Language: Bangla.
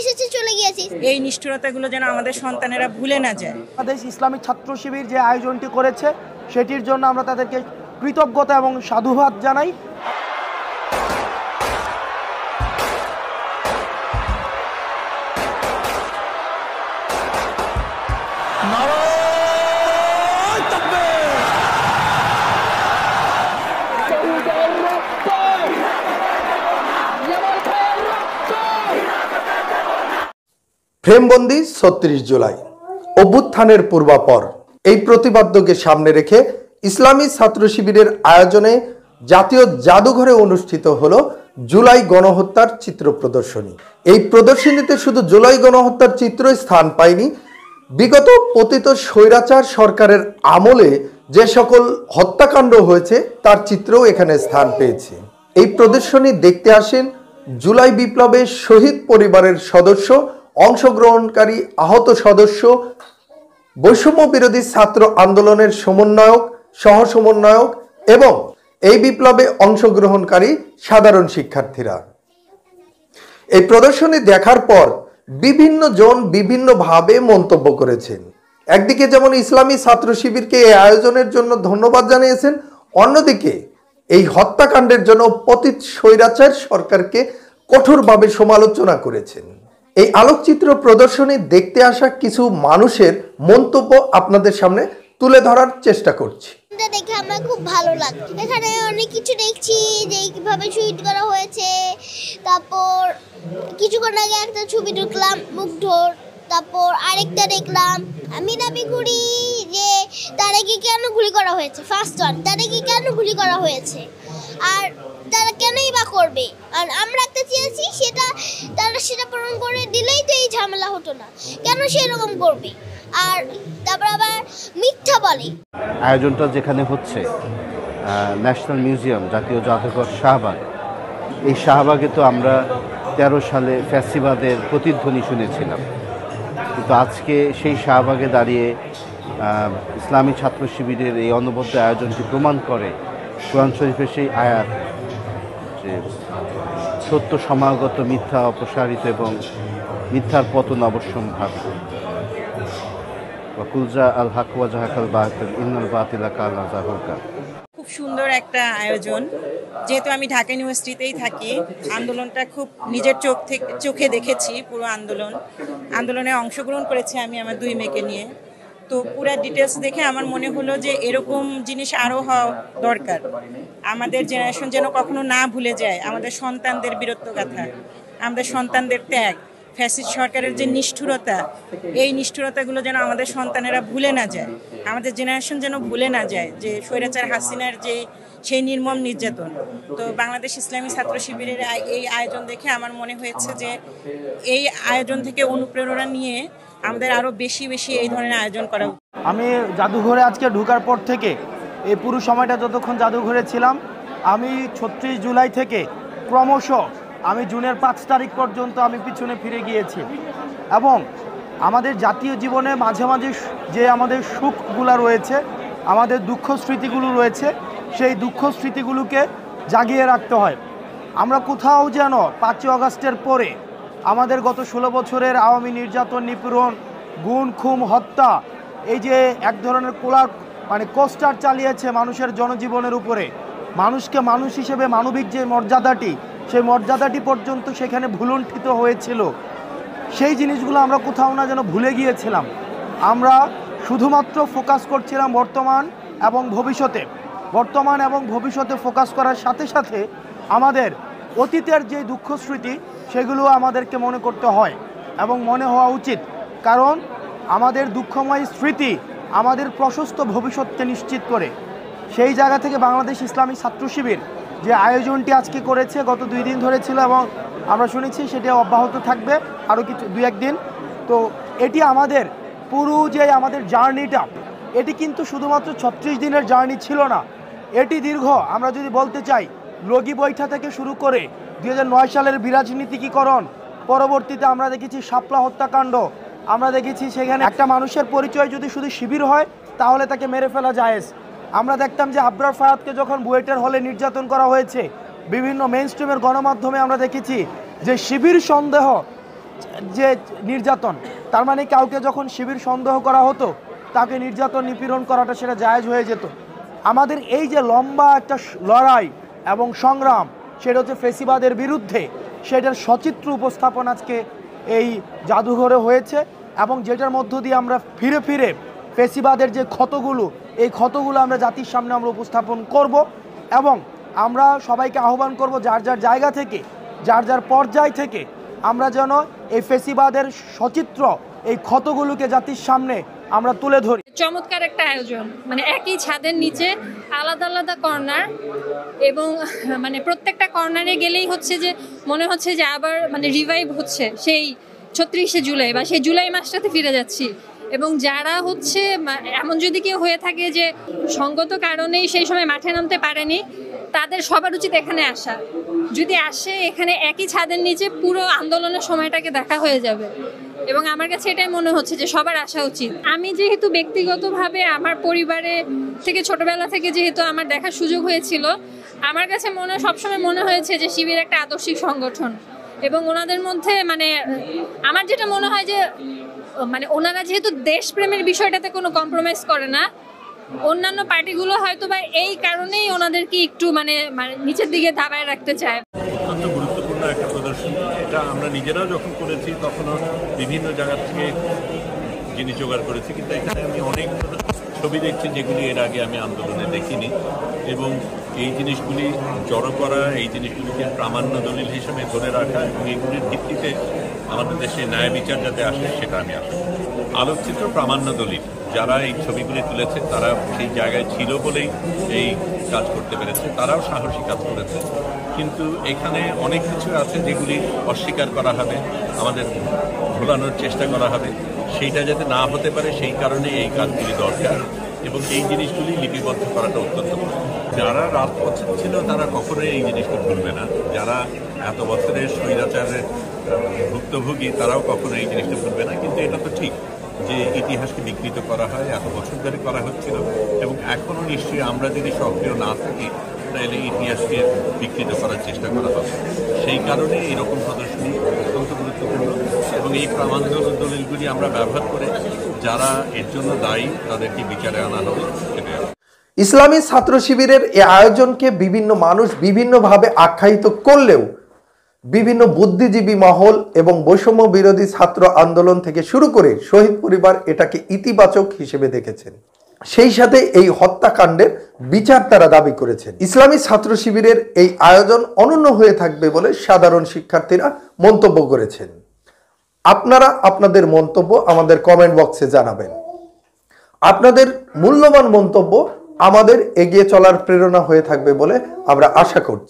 এসেছি চলে গিয়েছি। এই নিষ্ঠুরতাগুলো যেন আমাদের সন্তানেরা ভুলে না যায়। বাংলাদেশ ইসলামী ছাত্র শিবির যে আয়োজনটি করেছে সেটির জন্য আমরা তাদেরকে কৃতজ্ঞতা এবং সাধুবাদ জানাই। ফ্রেমবন্দি ৩৬ জুলাই অভ্যুত্থানের পূর্বাপর এই প্রতিপাদ্যকে সামনে রেখে ইসলামী ছাত্র শিবিরের আয়োজনে জাতীয় জাদুঘরে অনুষ্ঠিত হলো জুলাই গণহত্যার চিত্র প্রদর্শনী। এই প্রদর্শনীতে শুধু জুলাই গণহত্যার চিত্রই স্থান পায়নি, বিগত পতিত স্বৈরাচার সরকারের আমলে যে সকল হত্যাকাণ্ড হয়েছে তার চিত্রও এখানে স্থান পেয়েছে। এই প্রদর্শনী দেখতে আসেন জুলাই বিপ্লবে শহীদ পরিবারের সদস্য, অংশগ্রহণকারী আহত সদস্য, বৈষম্য বিরোধী ছাত্র আন্দোলনের সমন্বয়ক, সহ সমন্বয়ক এবং এই বিপ্লবে অংশগ্রহণকারী সাধারণ শিক্ষার্থীরা। এই প্রদর্শনী দেখার পর বিভিন্ন জন বিভিন্নভাবে মন্তব্য করেছেন। একদিকে যেমন ইসলামী ছাত্র শিবিরকে এই আয়োজনের জন্য ধন্যবাদ জানিয়েছেন, অন্যদিকে এই হত্যাকাণ্ডের জন্য পতিত স্বৈরাচার সরকারকে কঠোরভাবে সমালোচনা করেছেন। এই আলোকচিত্র প্রদর্শনী দেখতে আসা কিছু মানুষের মন্তব্য আপনাদের সামনে তুলে ধরার চেষ্টা করছি। দেখে আমার খুব ভালো লাগে। এখানে অনেক কিছু দেখছি যে কিভাবে শহীদ করা হয়েছে। তারপর কিছুক্ষণ আগে একটা ছবি ঢুকলাম মুগ্ধর, তারপর আরেকটা দেখলাম। আমি দাবি করি যে তাদেরকে কেন গুলি করা হয়েছে, ফার্স্ট ওয়ান তাদেরকে কেন গুলি করা হয়েছে আর তারা কেনই বা করবে। আর আমরা একটা চেয়েছি তারা সেটা পূরণ করে দিলেই তো এই ঝামেলা হতো না, কেন সেরকম করবে। আর তারপর আবার মিথ্যা বলে। আয়োজনটা যেখানে হচ্ছে ন্যাশনাল মিউজিয়াম, জাতীয় জাদুঘর শাহবাগ, এই শাহবাগে তো আমরা 13 সালে ফ্যাসিবাদের প্রতিধ্বনি শুনেছিলাম, কিন্তু আজকে সেই শাহবাগে দাঁড়িয়ে ইসলামী ছাত্র শিবিরের এই অনবদ্য আয়োজনটি প্রমাণ করে কোরআন শরীফের সেই আয়াত যে সত্য সমাগত, মিথ্যা অপসারিত এবং মিথ্যার পতন অবশ্যম্ভাবী। ওয়াকুলজা আল হাক ওয়া জাহাকাল বাতিল ইন্নাল বাতিলা কানা যাহুকা। খুব সুন্দর একটা আয়োজন। যেহেতু আমি ঢাকা ইউনিভার্সিটিতেই থাকি, আন্দোলনটা খুব নিজের চোখে দেখেছি। পুরো আন্দোলনে অংশগ্রহণ করেছি আমি আমার 2 মেয়েকে নিয়ে। তো পুরো ডিটেলস দেখে আমার মনে হলো যে এরকম জিনিস আরও হওয়া দরকার। আমাদের জেনারেশন যেন কখনো না ভুলে যায় আমাদের সন্তানদের বীরত্বগাথা, আমাদের সন্তানদের ত্যাগ, ফ্যাসিস্ট সরকারের যে নিষ্ঠুরতা, এই নিষ্ঠুরতাগুলো যেন আমাদের সন্তানেরা ভুলে না যায়, আমাদের জেনারেশন যেন ভুলে না যায় যে স্বৈরাচার হাসিনার যে সেই নির্মম নির্যাতন। তো বাংলাদেশ ইসলামী ছাত্র শিবিরের এই আয়োজন দেখে আমার মনে হয়েছে যে এই আয়োজন থেকে অনুপ্রেরণা নিয়ে আমাদের আরও বেশি এই ধরনের আয়োজন করা। আমি জাদুঘরে আজকে ঢোকার পর থেকে এই পুরো সময়টা যতক্ষণ জাদুঘরে ছিলাম, আমি ৩৬ জুলাই থেকে ক্রমশ আমি জুনের 5 তারিখ পর্যন্ত আমি পিছনে ফিরে গিয়েছি এবং আমাদের জাতীয় জীবনে মাঝে মাঝে যে আমাদের সুখগুলো রয়েছে, আমাদের দুঃখ স্মৃতিগুলো রয়েছে, সেই দুঃখ স্মৃতিগুলোকে জাগিয়ে রাখতে হয়। আমরা কোথাও যেন 5ই আগস্টের পরে আমাদের গত 16 বছরের আওয়ামী নির্যাতন, নিপীড়ন, গুম, খুন, হত্যা, এই যে এক ধরনের কোস্টার চালিয়েছে মানুষের জনজীবনের উপরে, মানুষকে মানুষ হিসেবে মানবিক যে মর্যাদাটি, সেই মর্যাদাটি পর্যন্ত সেখানে ভুলুণ্ঠিত হয়েছিল। সেই জিনিসগুলো আমরা কোথাও না যেন ভুলে গিয়েছিলাম। আমরা শুধুমাত্র ফোকাস করছিলাম বর্তমান এবং ভবিষ্যতে ফোকাস করার সাথে সাথে আমাদের অতীতের যে দুঃখ স্মৃতি সেগুলো আমাদেরকে মনে করতে হয় এবং মনে হওয়া উচিত, কারণ আমাদের দুঃখময় স্মৃতি আমাদের প্রশস্ত ভবিষ্যৎকে নিশ্চিত করে। সেই জায়গা থেকে বাংলাদেশ ইসলামী ছাত্র শিবির যে আয়োজনটি আজকে করেছে, গত 2 দিন ধরে ছিল এবং আমরা শুনেছি সেটি অব্যাহত থাকবে আরও কিছু 2-1 দিন। তো এটি আমাদের পুরো যে আমাদের জার্নিটা, এটি কিন্তু শুধুমাত্র 36 দিনের জার্নি ছিল না, এটি দীর্ঘ। আমরা যদি বলতে চাই, লগি বৈঠা থেকে শুরু করে 2009 সালের বিরাজনীতিকরণ, পরবর্তীতে আমরা দেখেছি শাপলা হত্যাকাণ্ড, আমরা দেখেছি সেখানে একটা মানুষের পরিচয় যদি শুধু শিবির হয় তাহলে তাকে মেরে ফেলা জায়েজ। আমরা দেখতাম যে আবরার ফায়াদকে যখন বুয়েটের হলে নির্যাতন করা হয়েছে, বিভিন্ন মেইন স্ট্রিমের গণমাধ্যমে আমরা দেখেছি যে শিবির সন্দেহ যে নির্যাতন, তার মানে কাউকে যখন শিবির সন্দেহ করা হতো তাকে নির্যাতন নিপীড়ন করাটা সেটা জায়েজ হয়ে যেত। আমাদের এই যে লম্বা একটা লড়াই এবং সংগ্রাম, সেটা হচ্ছে ফেসিবাদের বিরুদ্ধে, সেটার সচিত্র উপস্থাপন আজকে এই জাদুঘরে হয়েছে এবং যেটার মধ্য দিয়ে আমরা ফিরে ফিরে ফেসিবাদের যে ক্ষতগুলো, এই ক্ষতগুলো আমরা জাতির সামনে আমরা উপস্থাপন করব এবং আমরা সবাইকে আহ্বান করব যার যার জায়গা থেকে, যার যার পর্যায় থেকে আমরা যেন এই ফেসিবাদের সচিত্র, এই ক্ষতগুলোকে জাতির সামনে আমরা তুলে ধরি। চমৎকার একটা আয়োজন, মানে একই ছাদের নিচে আলাদা আলাদা কর্নার, এবং মানে প্রত্যেকটা কর্নারে গেলেই হচ্ছে যে মনে হচ্ছে যে আবার মানে রিভাইভ হচ্ছে সেই ৩৬শে জুলাই বা সেই জুলাই মাসটাতে ফিরে যাচ্ছি। এবং যারা হচ্ছে এমন যদি কেউ হয়ে থাকে যে সঙ্গত কারণেই সেই সময় মাঠে নামতে পারেনি, তাদের সবার উচিত এখানে আসা। যদি আসে, এখানে একই ছাদের নিচে পুরো আন্দোলনের সময়টাকে দেখা হয়ে যাবে এবং আমার কাছে এটাই মনে হচ্ছে যে সবার আসা উচিত। আমি যেহেতু ব্যক্তিগতভাবে আমার পরিবারে থেকে ছোটবেলা থেকে যেহেতু আমার দেখার সুযোগ হয়েছিল, আমার কাছে সবসময় মনে হয়েছে যে শিবির একটা আদর্শিক সংগঠন এবং ওনাদের মধ্যে মানে আমার যেটা মনে হয় যে মানে ওনারা যেহেতু দেশপ্রেমের বিষয়টাতে কোনো কম্প্রোমাইজ করে না, অন্যান্য পার্টিগুলো হয়তো বা এই কারণেই ওনাদেরকে একটু মানে নিচের দিকে দাবায় রাখতে চায়। অত্যন্ত গুরুত্বপূর্ণ একটা প্রদর্শনী, এটা আমরা নিজেরাও যখন করেছি তখনও বিভিন্ন জায়গা থেকে জিনিস জোগাড় করেছি, কিন্তু এখানে আমি অনেক ছবি দেখছি যেগুলি এর আগে আমি আন্দোলনে দেখিনি এবং এই জিনিসগুলি জড়ো করা, এই জিনিসগুলিকে প্রামাণ্য দলিল হিসেবে ধরে রাখা এবং এইগুলির ভিত্তিতে আমাদের দেশে ন্যায় বিচার যাতে আসে সেটা আমি আশা করি। আলোকচিত্র প্রামাণ্য দলিল, যারা এই ছবিগুলি তুলেছে তারা সেই জায়গায় ছিল বলেই এই কাজ করতে পেরেছে, তারাও সাহসী কাজ করেছে। কিন্তু এখানে অনেক কিছু আছে যেগুলি অস্বীকার করা হবে, আমাদের ভোলানোর চেষ্টা করা হবে, সেইটা যাতে না হতে পারে সেই কারণে এই কাজগুলি দরকার এবং এই জিনিসগুলি লিপিবদ্ধ করাটা অত্যন্ত প্রয়োজন। যারা রাজপথে ছিল তারা কখনোই এই জিনিসটা ভুলবে না, যারা এত বছরের স্বৈরাচারের ভুক্তভোগী তারাও কখনো এই জিনিসটা ভুলবে না। কিন্তু এটা তো ঠিক যে ইতিহাসকে বিকৃত করা হয়, এত বছর ধরে করা হচ্ছিল এবং এখনও নিশ্চয়ই আমরা যদি সক্রিয় না থাকি তাহলে ইতিহাসকে বিকৃত করার চেষ্টা করা হবে। সেই কারণে এরকম প্রদর্শনী অত্যন্ত গুরুত্বপূর্ণ এবং এই প্রামাণ্য দলিলগুলি আমরা ব্যবহার করে যারা এর জন্য দায়ী তাদেরকে বিচারে আনা হবে। ইসলামী ছাত্র শিবিরের এই আয়োজনকে বিভিন্ন মানুষ বিভিন্নভাবে আখ্যায়িত করলেও বিভিন্ন বুদ্ধিজীবী মহল এবং বৈষম্য বিরোধী ছাত্র আন্দোলন থেকে শুরু করে শহীদ পরিবার এটাকে ইতিবাচক হিসেবে দেখেছেন। সেই সাথে এই হত্যাকাণ্ডের বিচার তারা দাবি করেছেন। ইসলামী ছাত্র শিবিরের এই আয়োজন অনন্য হয়ে থাকবে বলে সাধারণ শিক্ষার্থীরা মন্তব্য করেছেন। আপনারা আপনাদের মন্তব্য আমাদের কমেন্ট বক্সে জানাবেন। আপনাদের মূল্যবান মন্তব্য আমাদের এগিয়ে চলার প্রেরণা হয়ে থাকবে বলে আমরা আশা করছি।